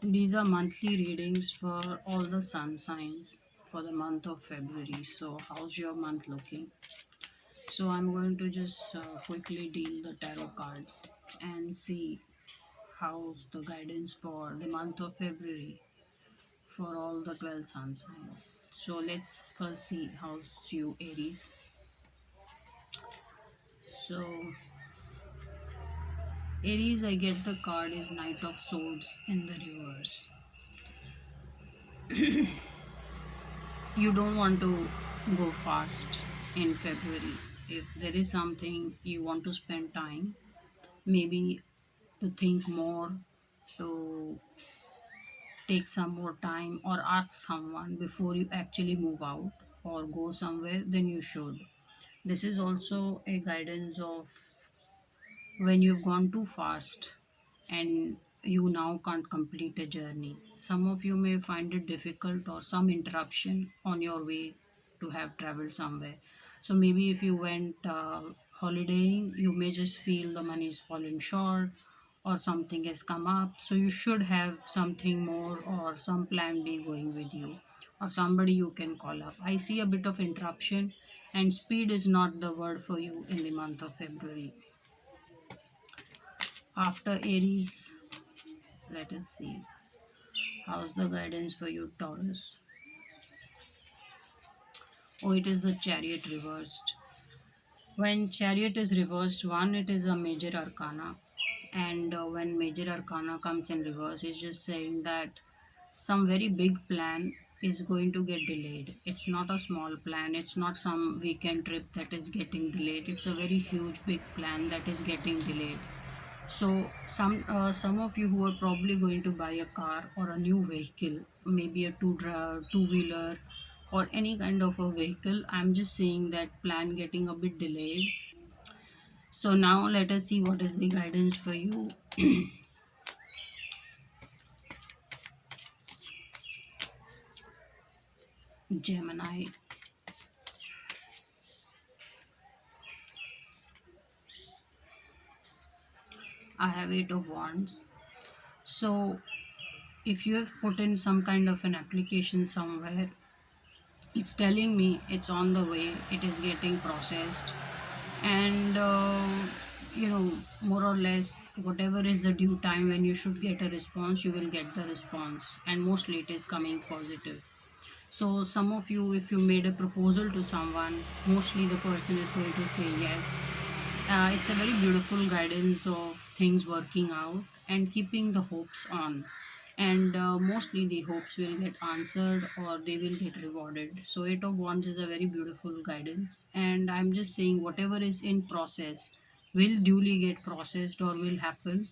These are monthly readings for all the sun signs for the month of February. So, how's your month looking? So, I'm going to just quickly deal the tarot cards and see how's the guidance for the month of February for all the 12 sun signs. So, let's first see how's you, Aries. So, Aries, I get the card is Knight of Swords in the reverse. You don't want to go fast in February. If there is something you want to spend time, maybe to think more, to take some more time, or ask someone before you actually move out or go somewhere, then you should. This is also a guidance of when you've gone too fast and you now can't complete a journey. Some of you may find it difficult or some interruption on your way to have traveled somewhere. So maybe if you went holidaying, you may just feel the money is falling short or something has come up. So you should have something more or some plan B going with you or somebody you can call up. I see a bit of interruption, and speed is not the word for you in the month of February. After Aries, let us see how's the guidance for you, Taurus. Oh, it is the Chariot reversed. When Chariot is reversed, one, it is a major arcana, and when major arcana comes in reverse, it's just saying that some very big plan is going to get delayed. It's not a small plan, it's not some weekend trip that is getting delayed, it's a very huge big plan that is getting delayed. So some of you who are probably going to buy a car or a new vehicle, maybe a two wheeler or any kind of a vehicle, I'm just seeing that plan getting a bit delayed. So now let us see what is the guidance for you. Gemini. I have 8 of Wands. So if you have put in some kind of an application somewhere, it's telling me it's on the way, it is getting processed, and more or less whatever is the due time when you should get a response, you will get the response, and mostly it is coming positive. So some of you, if you made a proposal to someone, mostly the person is going to say yes. It's a very beautiful guidance of things working out and keeping the hopes on, and mostly the hopes will get answered or they will get rewarded. So 8 of Wands is a very beautiful guidance, and I'm just saying whatever is in process will duly get processed or will happen,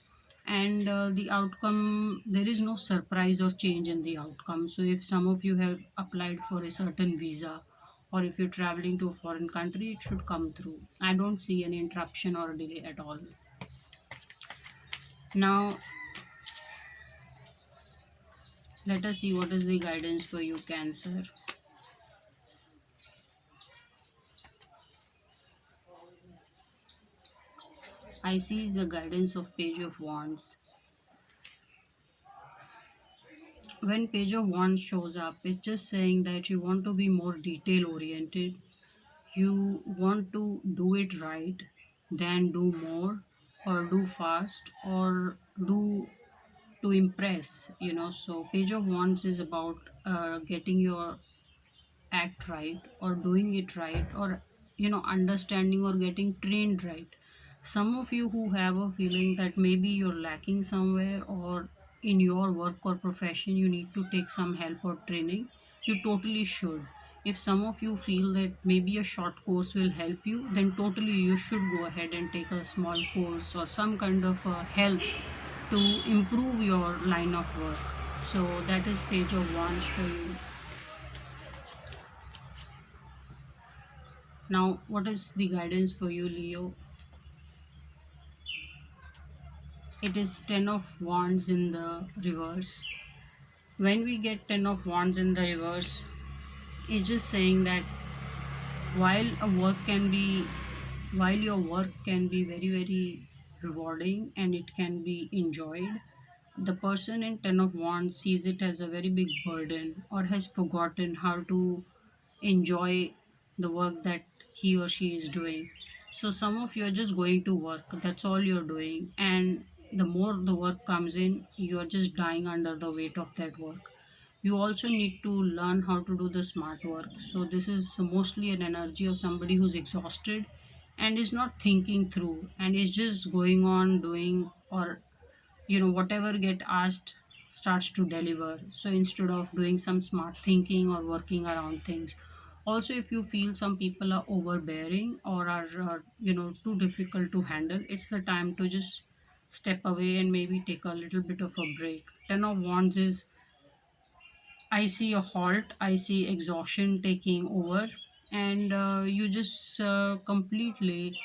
and the outcome, there is no surprise or change in the outcome. So if some of you have applied for a certain visa, or if you're traveling to a foreign country, it should come through. I don't see any interruption or delay at all. Now let us see what is the guidance for you, Cancer. I see is the guidance of Page of Wands. When Page of Wands shows up, it's just saying that you want to be more detail oriented. You want to do it right than do more or do fast or do to impress. So Page of Wands is about getting your act right or doing it right, or understanding or getting trained right. Some of you who have a feeling that maybe you're lacking somewhere, or in your work or profession you need to take some help or training, you totally should. If some of you feel that maybe a short course will help you, then totally you should go ahead and take a small course or some kind of help to improve your line of work. So that is Page of Wands for you. Now, what is the guidance for you, Leo? It is 10 of Wands in the reverse. When we get 10 of Wands in the reverse, it's just saying that while your work can be very, very rewarding and it can be enjoyed, The person in Ten of Wands sees it as a very big burden or has forgotten how to enjoy the work that he or she is doing. So some of you are just going to work, that's all you're doing, and the more the work comes in, you're just dying under the weight of that work. You also need to learn how to do the smart work. So this is mostly an energy of somebody who's exhausted and is not thinking through and is just going on doing, or whatever get asked starts to deliver. So instead of doing some smart thinking or working around things. Also, if you feel some people are overbearing or are too difficult to handle, it's the time to just step away and maybe take a little bit of a break. Ten of Wands is, I see a halt, I see exhaustion taking over, and you just completely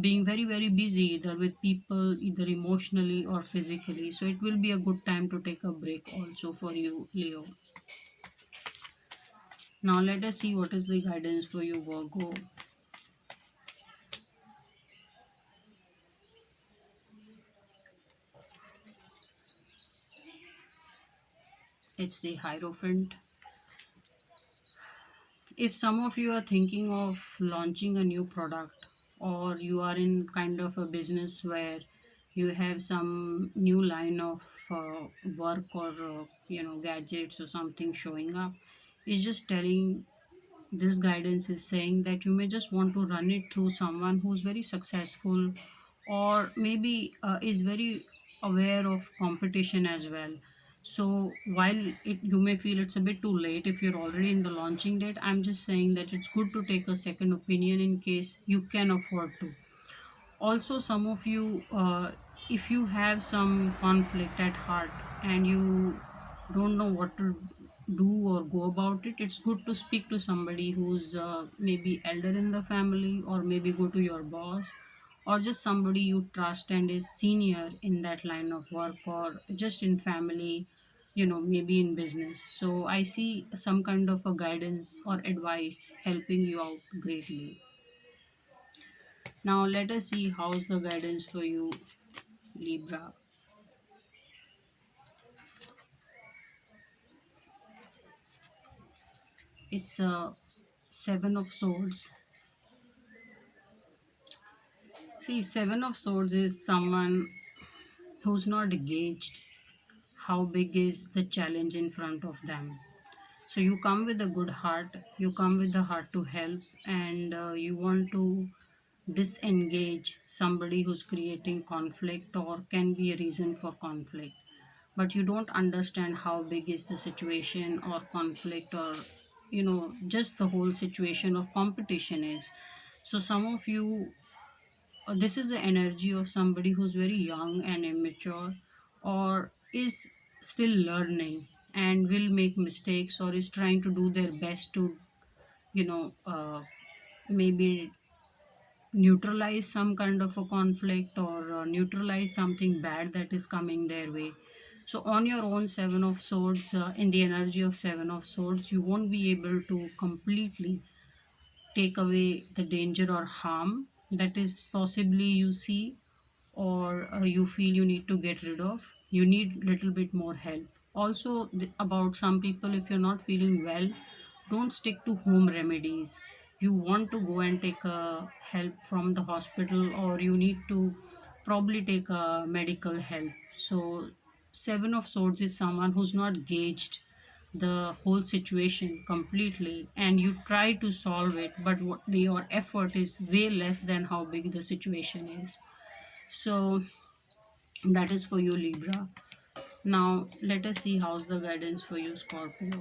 being very, very busy either with people, either emotionally or physically. So it will be a good time to take a break also for you, Leo. Now, let us see what is the guidance for you, Virgo. It's the Hierophant. If some of you are thinking of launching a new product, or you are in kind of a business where you have some new line of work or gadgets or something showing up, it's just telling, this guidance is saying that you may just want to run it through someone who's very successful, or maybe is very aware of competition as well. So while you may feel it's a bit too late if you're already in the launching date, I'm just saying that it's good to take a second opinion in case you can afford to. Also, some of you, if you have some conflict at heart and you don't know what to do or go about it, it's good to speak to somebody who's maybe elder in the family, or maybe go to your boss, or just somebody you trust and is senior in that line of work, or just in family, maybe in business. So I see some kind of a guidance or advice helping you out greatly. Now let us see how's the guidance for you, Libra. It's a Seven of Swords. See, Seven of Swords is someone who's not gauged how big is the challenge in front of them. So you come with a good heart, you come with the heart to help, and you want to disengage somebody who's creating conflict or can be a reason for conflict, but you don't understand how big is the situation or conflict, or just the whole situation of competition is. So some of you, this is the energy of somebody who's very young and immature, or is still learning and will make mistakes, or is trying to do their best to maybe neutralize some kind of a conflict, or neutralize something bad that is coming their way. So on your own, Seven of Swords, in the energy of Seven of Swords, you won't be able to completely take away the danger or harm that is possibly you see, or you feel you need to get rid of. You need little bit more help. Also, about some people, if you're not feeling well, don't stick to home remedies. You want to go and take help from the hospital, or you need to probably take medical help. So Seven of Swords is someone who's not gauged the whole situation completely, and you try to solve it, but your effort is way less than how big the situation is. So that is for you, Libra. Now let us see how's the guidance for you, Scorpio.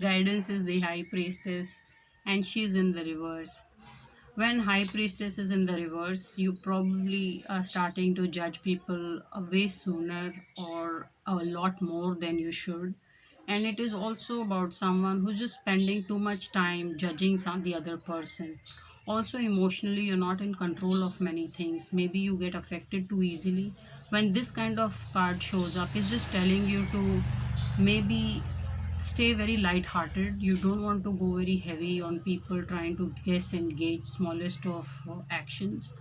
Guidance is the High Priestess, and she's in the reverse. When High Priestess is in the reverse, you probably are starting to judge people way sooner, or a lot more than you should. And it is also about someone who's just spending too much time judging the other person. Also, emotionally, you're not in control of many things. Maybe you get affected too easily. When this kind of card shows up, it's just telling you to maybe stay very light-hearted. You don't want to go very heavy on people trying to guess and gauge smallest of actions.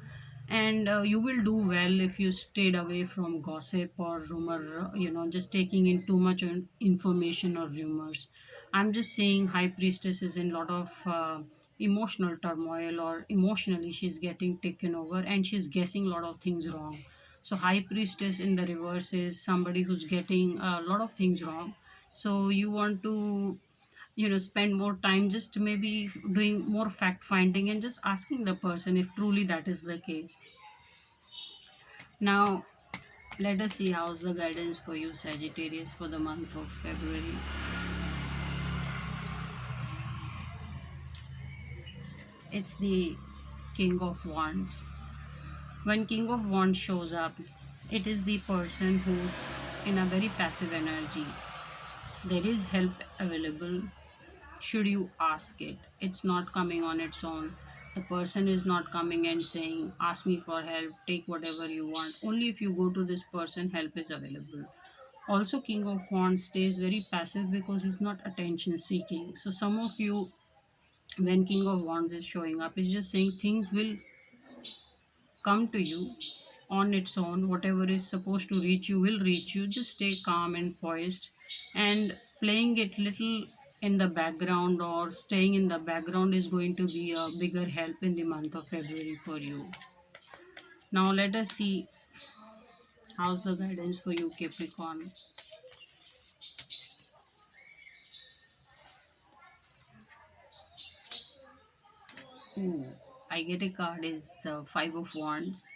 And you will do well if you stayed away from gossip or rumor, just taking in too much information or rumors. I'm just saying high priestess is in a lot of emotional turmoil, or emotionally she's getting taken over and she's guessing a lot of things wrong. So high priestess in the reverse is somebody who's getting a lot of things wrong. So you want to spend more time just maybe doing more fact finding and just asking the person if truly that is the case. Now let us see how's the guidance for you, Sagittarius, for the month of February. It's the King of Wands. When King of Wands shows up, it is the person who's in a very passive energy. There is help available should you ask it. It's not coming on its own. The person is not coming and saying, ask me for help, take whatever you want. Only if you go to this person, help is available. Also, King of Wands stays very passive because he's not attention seeking. So some of you, when King of Wands is showing up, is just saying things will come to you on its own. Whatever is supposed to reach you will reach you. Just stay calm and poised, and playing it little in the background or staying in the background is going to be a bigger help in the month of February for you. Now let us see how's the guidance for you, Capricorn. Ooh, I get a card is Five of Wands.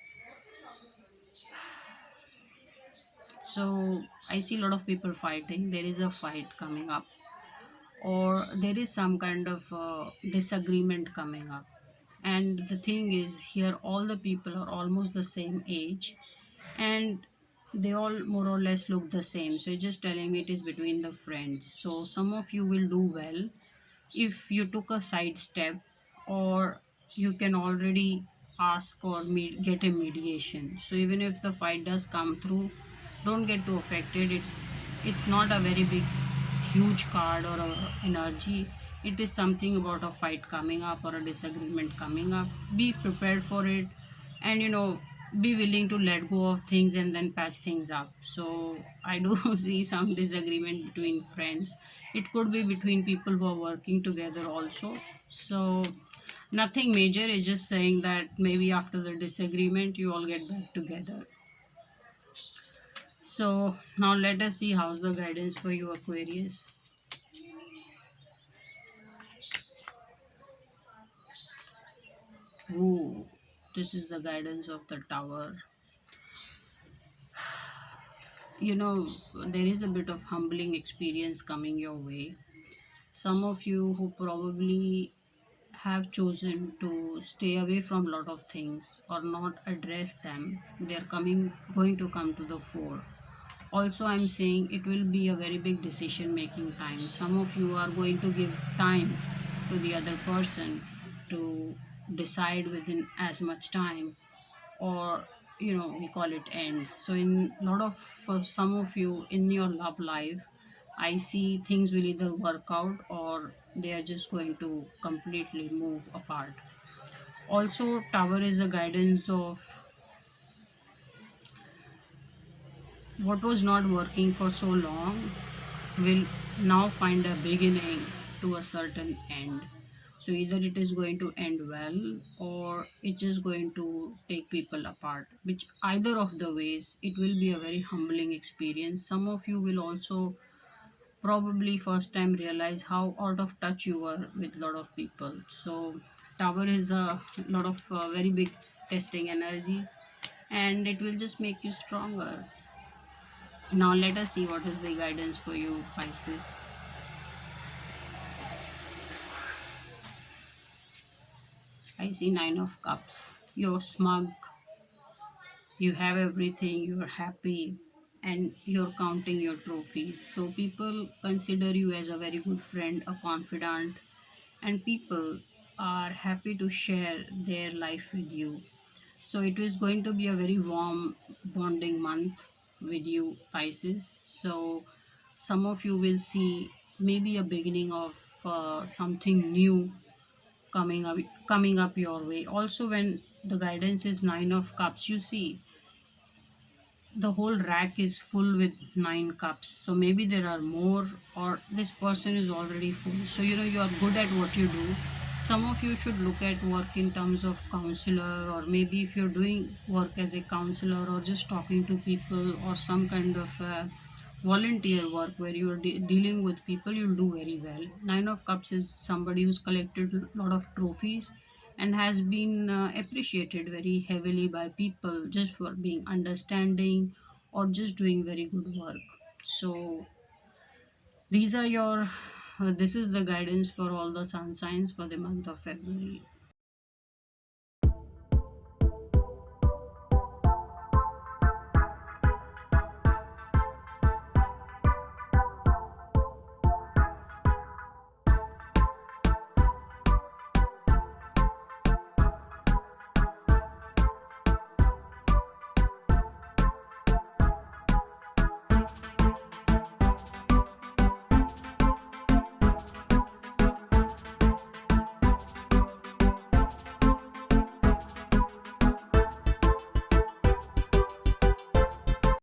So I see a lot of people fighting. There is a fight coming up, or there is some kind of disagreement coming up. And the thing is, here all the people are almost the same age, and they all more or less look the same. So it's just telling me it is between the friends. So some of you will do well if you took a side step, or you can already ask or get a mediation. So even if the fight does come through, don't get too affected. It's not a very big huge card or a energy. It is something about a fight coming up or a disagreement coming up. Be prepared for it, and be willing to let go of things and then patch things up. So I do see some disagreement between friends. It could be between people who are working together also. So nothing major, is just saying that maybe after the disagreement you all get back together. So now let us see how's the guidance for you, Aquarius. Ooh, this is the guidance of the Tower. There is a bit of humbling experience coming your way. Some of you who probably have chosen to stay away from a lot of things or not address them, they're going to come to the fore. Also, I'm saying it will be a very big decision making time. Some of you are going to give time to the other person to decide within as much time, or we call it ends. So in a lot of for some of you in your love life, I see things will either work out or they are just going to completely move apart. Also, Tower is a guidance of what was not working for so long will now find a beginning to a certain end. So either it is going to end well, or it's just going to take people apart. Which either of the ways, it will be a very humbling experience. Some of you will also probably first time realize how out of touch you were with a lot of people. So Tower is a lot of very big testing energy, and it will just make you stronger. Now let us see what is the guidance for you, Pisces. I see Nine of Cups. You're smug, you have everything, you're happy, and you're counting your trophies. So people consider you as a very good friend, a confidant, and people are happy to share their life with you. So it is going to be a very warm bonding month with you, Pisces. So some of you will see maybe a beginning of something new coming up your way. Also, when the guidance is nine of cups, you see the whole rack is full with nine cups, so maybe there are more, or this person is already full. So you are good at what you do. Some of you should look at work in terms of counselor, or maybe if you're doing work as a counselor or just talking to people, or some kind of volunteer work where you are dealing with people, you'll do very well. Nine of cups is somebody who's collected a lot of trophies and has been appreciated very heavily by people just for being understanding or just doing very good work. So these are your this is the guidance for all the sun signs for the month of February.